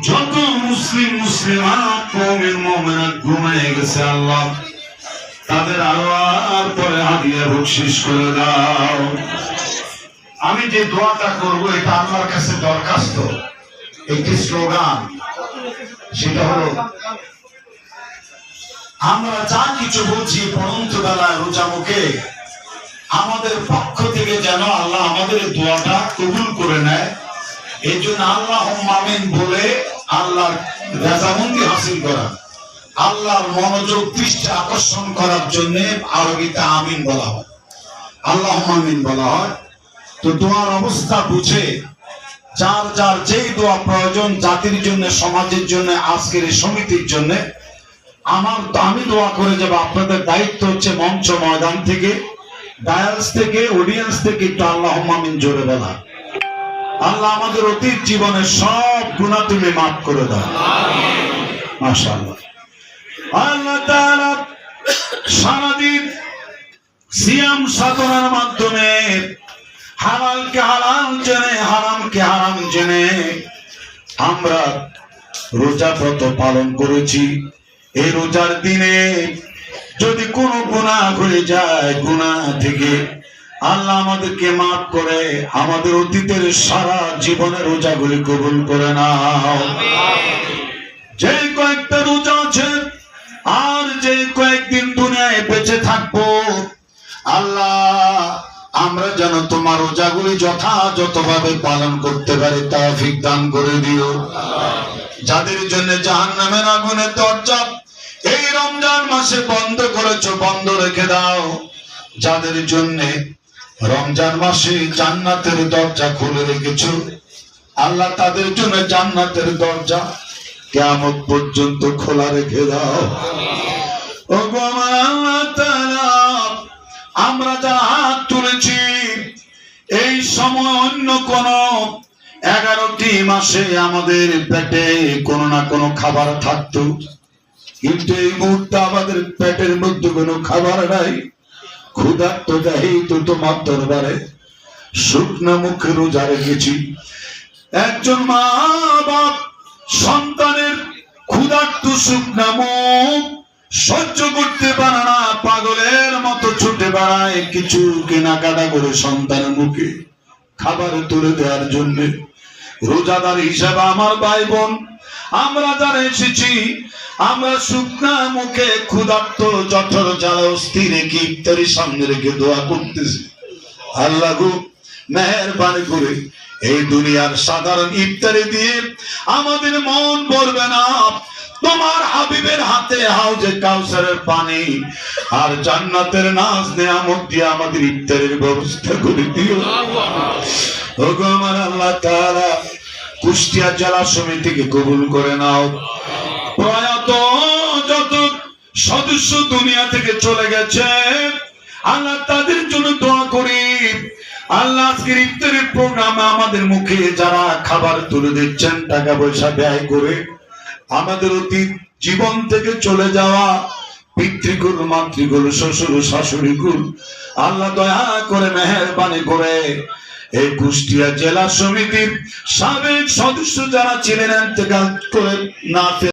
যত মুসলিম মুসলিমাত মুমিন মুমিনাত ঘুমিয়ে গেছে আল্লাহ তাদের আরওয়ার পরে হাদিয়া বকশিশ করে দাও। আমি যে দোয়াটা করব এটা আল্লাহর কাছে দরখাস্ত, একটি স্লোগান, সেটা হলো আমরা যা কিছু বলছি পড়ন্ত বেলায় রোজা মুখে আমাদের পক্ষ থেকে যেন আল্লাহ আমাদের দোয়াটা কবুল করে নেয়। এই জন্য আল্লাহুম্মা আমিন বলে আল্লাহর রাজামন্দি হাসিল করা, আল্লাহর মনোযোগ দৃষ্টি আকর্ষণ করার জন্য আরবিতে আমিন বলা হয়, আল্লাহুম্মা আমিন বলা হয়। তো দোয়ার অবস্থা বুঝে যার যার যেই দোয়া প্রয়োজন, জাতির জন্য, সমাজের জন্য, আজকের এই সমিতির জন্য, আমি দোয়া করে যাব। আপনাদের দায়িত্ব হচ্ছে মঞ্চ ময়দান থেকে, ডায়ালস থেকে, অডিয়েন্স থেকে একটু আল্লাহুম্মা আমিন জোরে বলা। আল্লাহ আমাদের অতীত জীবনের সব গুনাহ তুমি মাফ করে দাও, মাশাআল্লাহ। আল্লাহ তাআলা সারাদিন সিয়াম সাধনার মাধ্যমে হালালকে হালাল জেনে, হারামকে হারাম জেনে আমরা রোজা ব্রত পালন করেছি। এই রোজার দিনে যদি কোনো গুনাহ হয়ে যায়, গুনাহ থেকে আল্লাহ আমাদেরকে মাফ করে আমাদের অতীতের সারা জীবনের রোজাগুলি কবুল করে নাও। যে কয়েকটা রোজা আছে আর যে কয়েকদিন দুনিয়ায় বেঁচে থাকবো, আল্লাহ আমরা যেন তোমার রোজাগুলি যথাযথভাবে পালন করতে পারি তৌফিক দান করে দিও। যাদের জন্য জাহান্নামের আগুনের দরজা এই রমজান মাসে বন্ধ করেছো, বন্ধ রেখে দাও। যাদের জন্য রমজান মাসে জান্নাতের দরজা খুলে রেখেছো, আল্লাহ তাদের জন্য জান্নাতের দরজা কিয়ামত পর্যন্ত খোলা রেখে দাও। ওগো আমার আল্লাহ তাআলা, আমরা যা হাত তুলেছি এই সময় অন্য কোন 11টি মাসে আমাদের পেটে কোনো না কোনো খাবার থাকতো, কিন্তু এই মুহূর্তে আমাদের পেটের মধ্যে কোনো খাবার নাই। ক্ষুধার্ত দেহি তো তোমার দরবারে শুকনো মুখে রোজা রেখেছি। একজন মা বাপ সন্তানের ক্ষুধার্ত শুকনো মুখ সহ্য করতে পারে না, পাগলের মতো ছুটে বেড়ায় কিছু কেনাকাটা করে সন্তানের মুখে খাবার তুলে দেওয়ার জন্য। রোজাদার হিসাবে আমার ভাই বোন আমরা যারা এসেছি, আমরা শুকনা মুখে ক্ষুধার্ত জঠর জ্বালা অস্থির রেখে ইফতারির সামনে রেখে দোয়া করতেছি, আল্লাহ গো মেহেরবানি করে এই দুনিয়ার সাধারণ ইফতারি দিয়ে আমাদের মন ভরবে না। তোমার হাবিবের হাতে হাউজে কাউসারের পানি আর জান্নাতের নাজ নেয়ামত দিয়ে আমাদের ইফতারের ব্যবস্থা করে দিও। ওগো আমার আল্লাহ তাআলা, কুষ্টিয়া জেলা সমিতিকে কবুল করে নাও। প্রয়াত যত সদস্য দুনিয়া থেকে চলে গেছে, আল্লাহ তাদের জন্য দোয়া করি। আল্লাহ আজকের ইফতারের প্রোগ্রামে আমাদের মুখে যারা খাবার তুলে দিচ্ছেন, টাকা পয়সা ব্যয় করে আমাদের অতীত জীবন থেকে চলে যাওয়া পিতৃকুল, মাতৃকুল, শ্বশুর শাশুড়িকুল, আল্লাহ দয়া করে মেহেরবানি করে এই কুষ্টিয়া জেলা সমিতির সাবেক সদস্য যারা ছিলেন ইন্তেকাল করে না